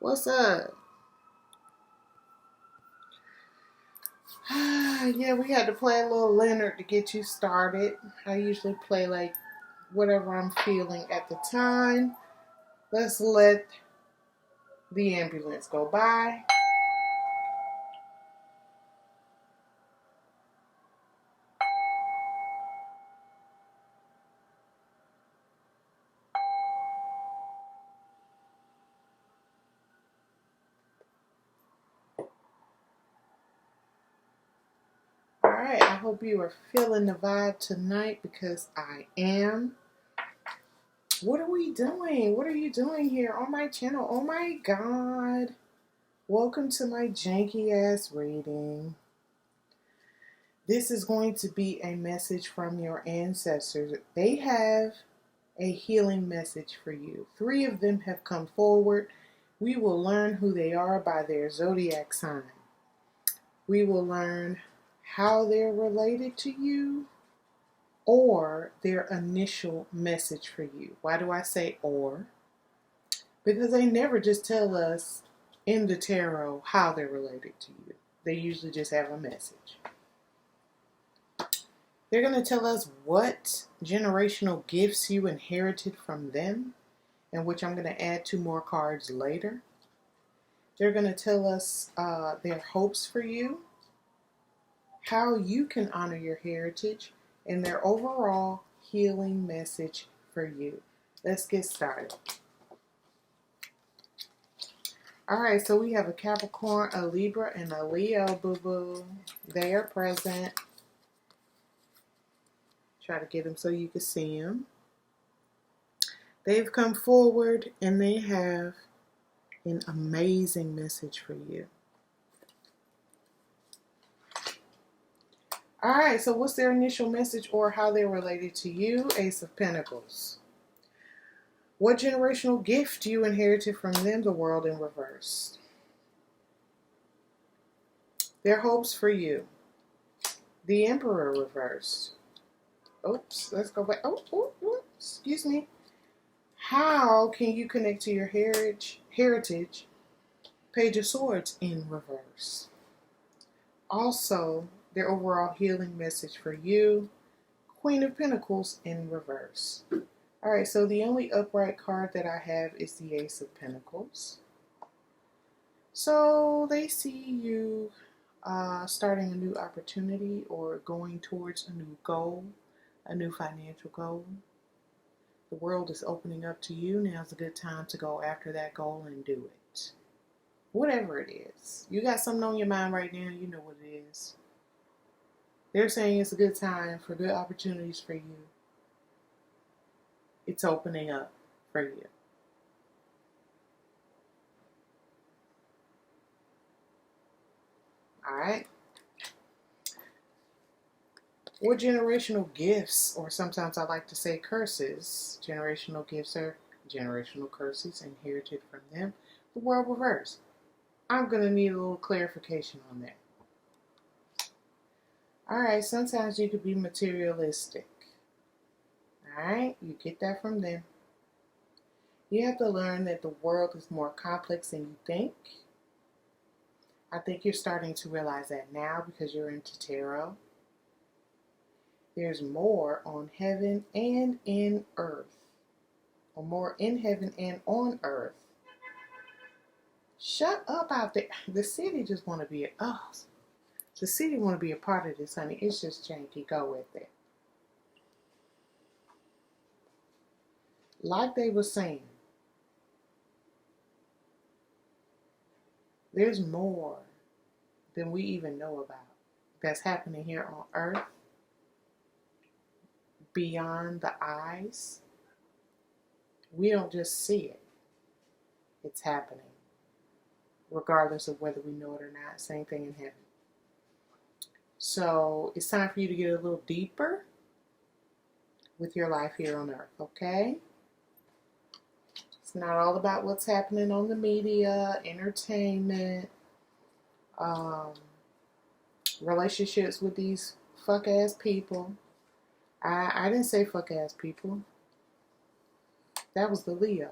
What's up? Yeah, we had to play a little Leonard to get you started. I usually play like whatever I'm feeling at the time. Let's let the ambulance go by. Alright, I hope you are feeling the vibe tonight because I am. What are we doing? What are you doing here on my channel? Oh my god. Welcome to my janky ass reading. This is going to be a message from your ancestors. They have a healing message for you. 3 of them have come forward. We will learn who they are by their zodiac sign. We will learn how they're related to you or their initial message for you. Why do I say or? Because they never just tell us in the tarot how they're related to you. They usually just have a message. They're going to tell us what generational gifts you inherited from them, and which I'm going to add 2 more cards later. They're going to tell us their hopes for you, how you can honor your heritage, and their overall healing message for you. Let's get started. Alright, so we have a Capricorn, a Libra, and a Leo, boo-boo. They are present. Try to get them so you can see them. They've come forward and they have an amazing message for you. Alright, so what's their initial message or how they're related to you? Ace of Pentacles. What generational gift you inherited from them? The World in reverse. Their hopes for you. The Emperor reversed. Oops, let's go back. Oh, excuse me. How can you connect to your heritage? Page of Swords in reverse. Also, their overall healing message for you. Queen of Pentacles in reverse. Alright, so the only upright card that I have is the Ace of Pentacles. So they see you starting a new opportunity or going towards a new goal, a new financial goal. The world is opening up to you. Now's a good time to go after that goal and do it. Whatever it is. You got something on your mind right now, you know what it is. They're saying it's a good time for good opportunities for you. It's opening up for you. Alright. What generational gifts, or sometimes I like to say curses, generational gifts are generational curses inherited from them. The World reverse. I'm going to need a little clarification on that. Alright, sometimes you could be materialistic. Alright, you get that from them. You have to learn that the world is more complex than you think. I think you're starting to realize that now because you're into tarot. There's more on heaven and in earth. Or more in heaven and on earth. Shut up out there. The city just want to be the city want to be a part of this, honey. It's just janky. Go with it. Like they were saying, there's more than we even know about that's happening here on earth. Beyond the eyes. We don't just see it. It's happening. Regardless of whether we know it or not. Same thing in heaven. So it's time for you to get a little deeper with your life here on earth, okay? It's not all about what's happening on the media, entertainment, relationships with these fuck ass people. I didn't say fuck ass people. That was the Leo.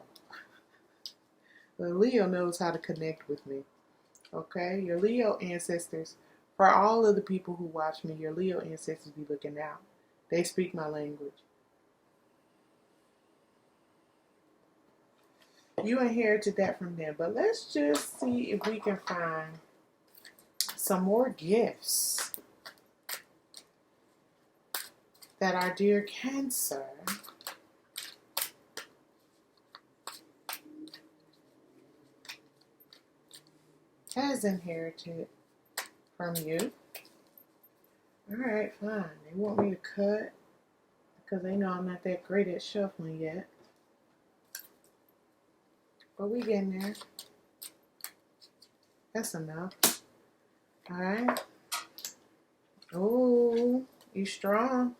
The Leo knows how to connect with me. Okay? Your Leo ancestors, for all of the people who watch me, your Leo ancestors be looking out. They speak my language. You inherited that from them. But let's just see if we can find some more gifts that our dear Cancer has inherited from you. Alright, fine. They want me to cut because they know I'm not that great at shuffling yet. But we getting there. That's enough. Alright. Oh, you strong.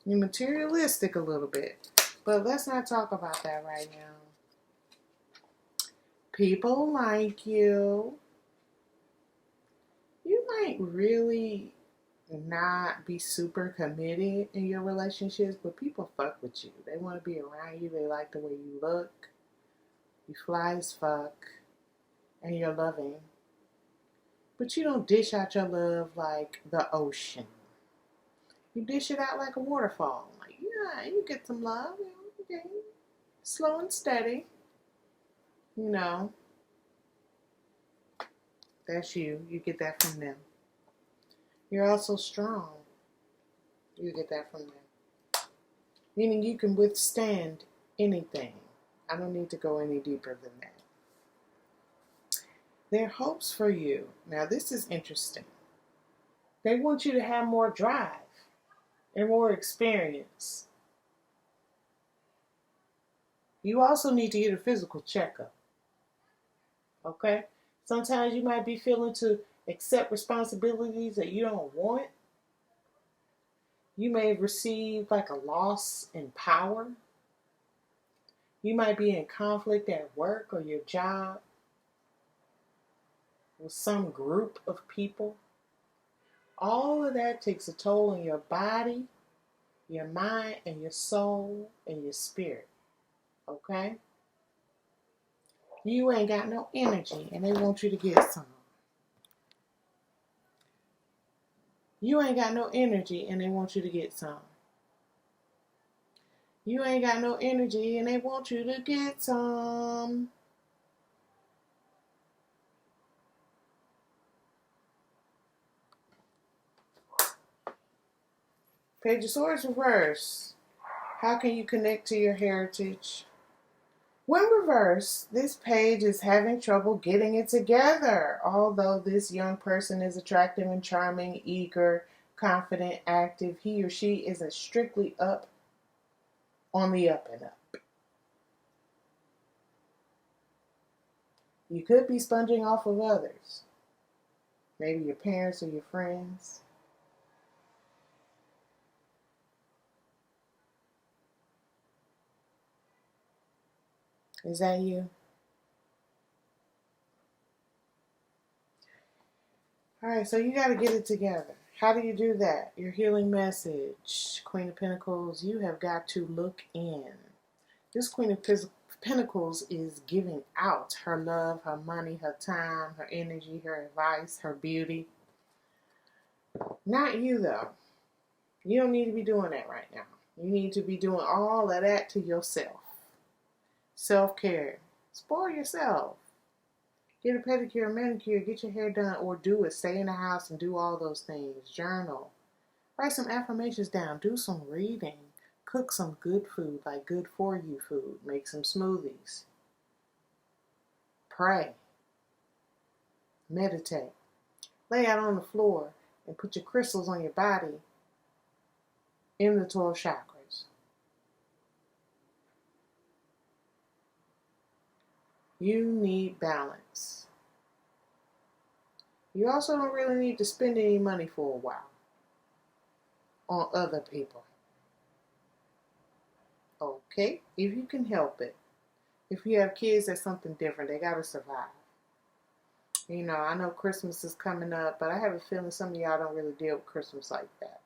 You're materialistic a little bit. But let's not talk about that right now. People like you. You might really not be super committed in your relationships, but people fuck with you. They want to be around you. They like the way you look. You fly as fuck. And you're loving. But you don't dish out your love like the ocean. You dish it out like a waterfall. Like, yeah, you get some love. Okay. Slow and steady. You know. That's you. You get that from them. You're also strong. You get that from them. Meaning you can withstand anything. I don't need to go any deeper than that. Their hopes for you. Now this is interesting. They want you to have more drive and more experience. You also need to get a physical checkup. Okay? Sometimes you might be feeling to accept responsibilities that you don't want. You may have received like a loss in power. You might be in conflict at work or your job with some group of people. All of that takes a toll on your body, your mind, and your soul, and your spirit. Okay? You ain't got no energy, and they want you to get some. You ain't got no energy, and they want you to get some. You ain't got no energy, and they want you to get some. Page of Swords reverse. How can you connect to your heritage? When reversed, this page is having trouble getting it together. Although this young person is attractive and charming, eager, confident, active, he or she isn't strictly up on the up and up. You could be sponging off of others. Maybe your parents or your friends. Is that you? Alright, so you got to get it together. How do you do that? Your healing message, Queen of Pentacles, you have got to look in. This Queen of Pentacles is giving out her love, her money, her time, her energy, her advice, her beauty. Not you, though. You don't need to be doing that right now. You need to be doing all of that to yourself. Self-care. Spoil yourself. Get a pedicure, a manicure, get your hair done, or do it. Stay in the house and do all those things. Journal. Write some affirmations down. Do some reading. Cook some good food, like good for you food. Make some smoothies. Pray. Meditate. Lay out on the floor and put your crystals on your body in the 12 chakras. You need balance. You also don't really need to spend any money for a while on other people. Okay? If you can help it. If you have kids, that's something different. They got to survive. You know, I know Christmas is coming up, but I have a feeling some of y'all don't really deal with Christmas like that.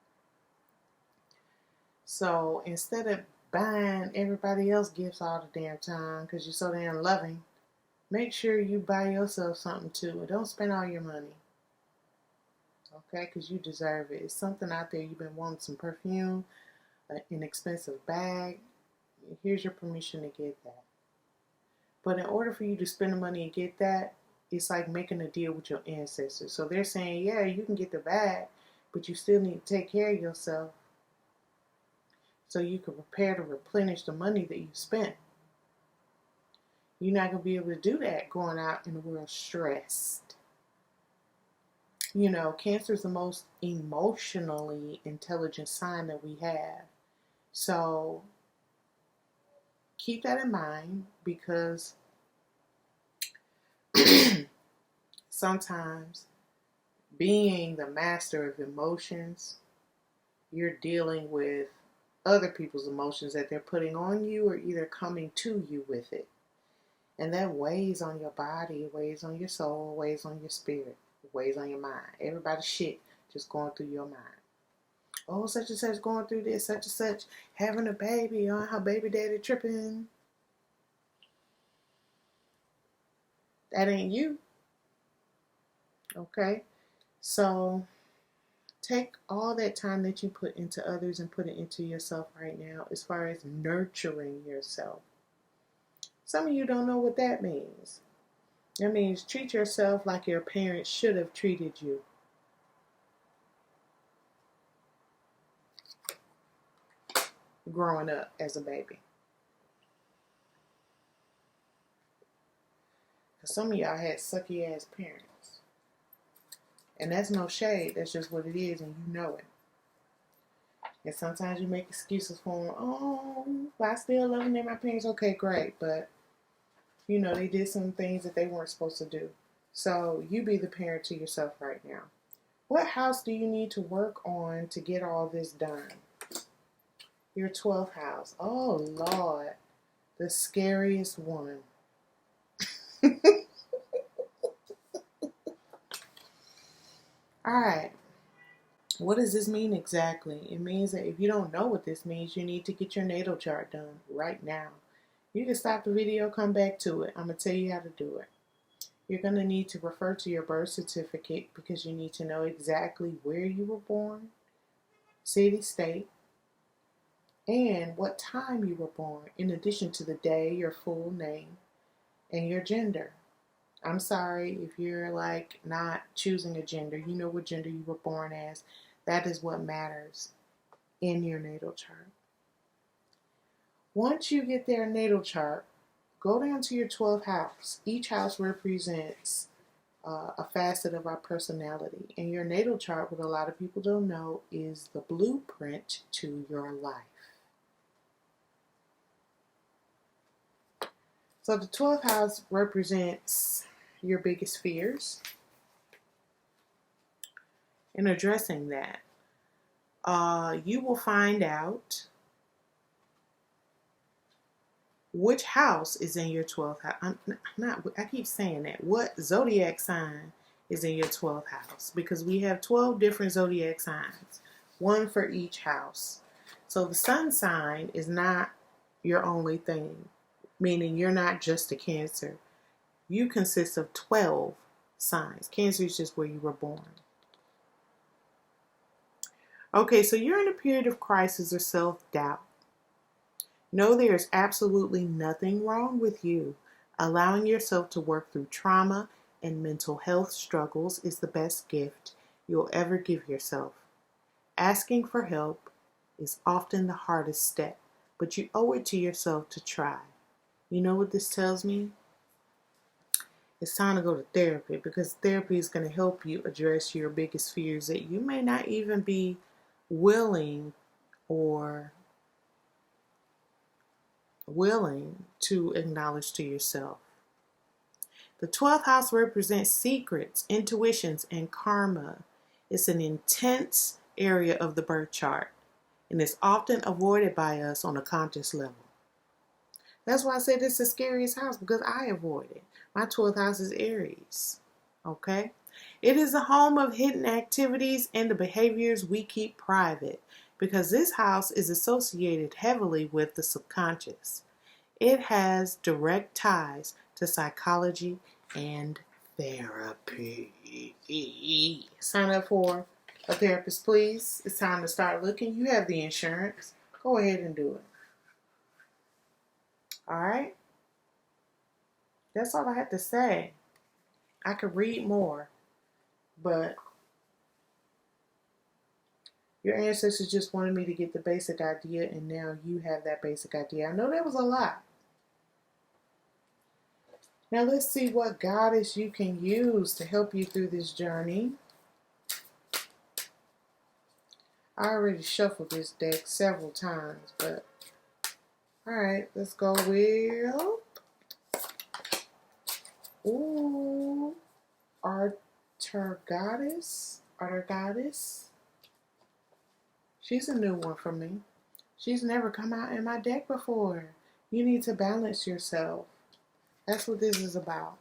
So instead of buying everybody else gifts all the damn time because you're so damn loving, Make sure you buy yourself something too. And don't spend all your money. Okay? Because you deserve it. It's something out there you've been wanting, some perfume, an inexpensive bag. Here's your permission to get that. But in order for you to spend the money and get that, it's like making a deal with your ancestors. So they're saying, yeah, you can get the bag, but you still need to take care of yourself so you can prepare to replenish the money that you spent. You're not going to be able to do that going out in the world stressed. You know, Cancer is the most emotionally intelligent sign that we have. So keep that in mind, because sometimes being the master of emotions, you're dealing with other people's emotions that they're putting on you or either coming to you with it. And that weighs on your body, it weighs on your soul, it weighs on your spirit, it weighs on your mind. Everybody's shit just going through your mind. Oh, such and such going through this, such and such having a baby, on her baby daddy tripping. That ain't you. Okay? So take all that time that you put into others and put it into yourself right now as far as nurturing yourself. Some of you don't know what that means. That means treat yourself like your parents should have treated you. Growing up as a baby. Because some of y'all had sucky ass parents. And that's no shade. That's just what it is, and you know it. And sometimes you make excuses for them. Oh, but I still love them. They're my parents. Okay, great. But, you know, they did some things that they weren't supposed to do. So you be the parent to yourself right now. What house do you need to work on to get all this done? Your 12th house. Oh, Lord. The scariest one. Alright. What does this mean exactly? It means that if you don't know what this means, you need to get your natal chart done right now. You can stop the video, come back to it. I'm going to tell you how to do it. You're going to need to refer to your birth certificate because you need to know exactly where you were born, city, state, and what time you were born, in addition to the day, your full name, and your gender. I'm sorry if you're like not choosing a gender. You know what gender you were born as. That is what matters in your natal chart. Once you get their natal chart, go down to your 12th house. Each house represents a facet of our personality. And your natal chart, what a lot of people don't know, is the blueprint to your life. So the 12th house represents your biggest fears. In addressing that, you will find out which house is in your 12th house. I keep saying that. What zodiac sign is in your 12th house? Because we have 12 different zodiac signs, one for each house. So the sun sign is not your only thing, meaning you're not just a Cancer. You consist of 12 signs. Cancer is just where you were born. Okay, so you're in a period of crisis or self-doubt. Know there is absolutely nothing wrong with you. Allowing yourself to work through trauma and mental health struggles is the best gift you'll ever give yourself. Asking for help is often the hardest step, but you owe it to yourself to try. You know what this tells me? It's time to go to therapy, because therapy is going to help you address your biggest fears that you may not even be willing to acknowledge to yourself. The 12th house represents secrets, intuitions, and karma. It's an intense area of the birth chart, and it's often avoided by us on a conscious level. That's why I said it's the scariest house, because I avoid it. My 12th house is Aries. Okay? It is the home of hidden activities and the behaviors we keep private, because this house is associated heavily with the subconscious. It has direct ties to psychology and therapy. Sign up for a therapist, please. It's time to start looking. You have the insurance. Go ahead and do it. All right? That's all I had to say. I could read more, but your ancestors just wanted me to get the basic idea, and now you have that basic idea. I know that was a lot. Now let's see what goddess you can use to help you through this journey. I already shuffled this deck several times, but alright, let's go with Arter Goddess. She's a new one for me. She's never come out in my deck before. You need to balance yourself. That's what this is about.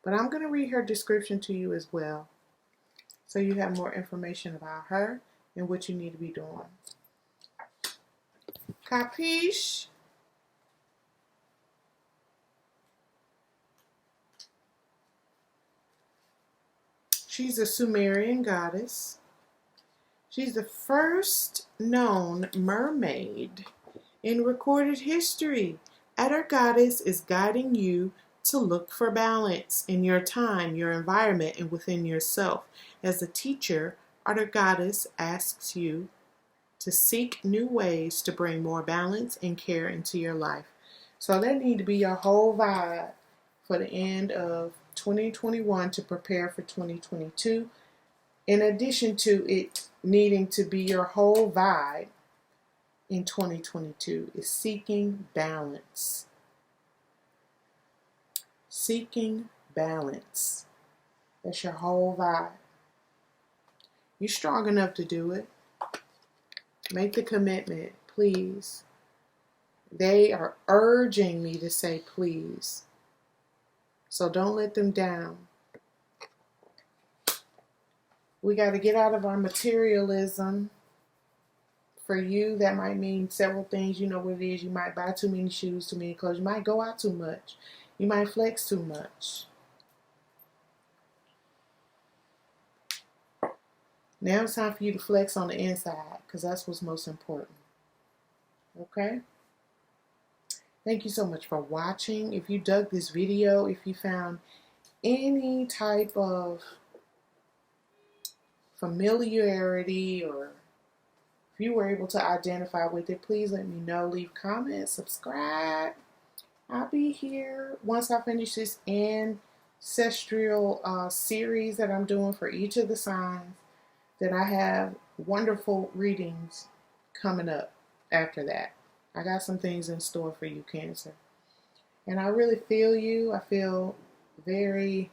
But I'm going to read her description to you as well, so you have more information about her and what you need to be doing. Capiche? She's a Sumerian goddess. She's the first known mermaid in recorded history. Arter Goddess is guiding you to look for balance in your time, your environment, and within yourself. As a teacher, Arter Goddess asks you to seek new ways to bring more balance and care into your life. So that need to be your whole vibe for the end of 2021 to prepare for 2022. In addition to it needing to be your whole vibe in 2022 is seeking balance. Seeking balance. That's your whole vibe. You're strong enough to do it. Make the commitment, please. They are urging me to say please. So don't let them down. We got to get out of our materialism. For you, that might mean several things. You know what it is. You might buy too many shoes, too many clothes. You might go out too much. You might flex too much. Now it's time for you to flex on the inside, because that's what's most important. Okay? Thank you so much for watching. If you dug this video, if you found any type of familiarity, or if you were able to identify with it, please let me know. Leave comments, subscribe. I'll be here once I finish this ancestral series that I'm doing for each of the signs. Then I have wonderful readings coming up after that. I got some things in store for you, Cancer. And I really feel you. I feel very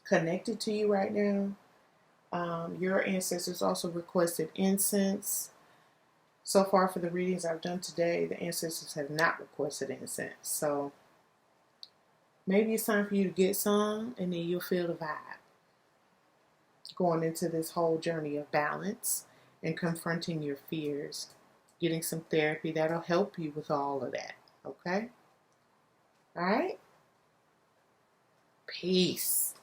connected to you right now. Your ancestors also requested incense. So far for the readings I've done today, the ancestors have not requested incense. So maybe it's time for you to get some, and then you'll feel the vibe. Going into this whole journey of balance and confronting your fears. Getting some therapy that'll help you with all of that. Okay? All right? Peace.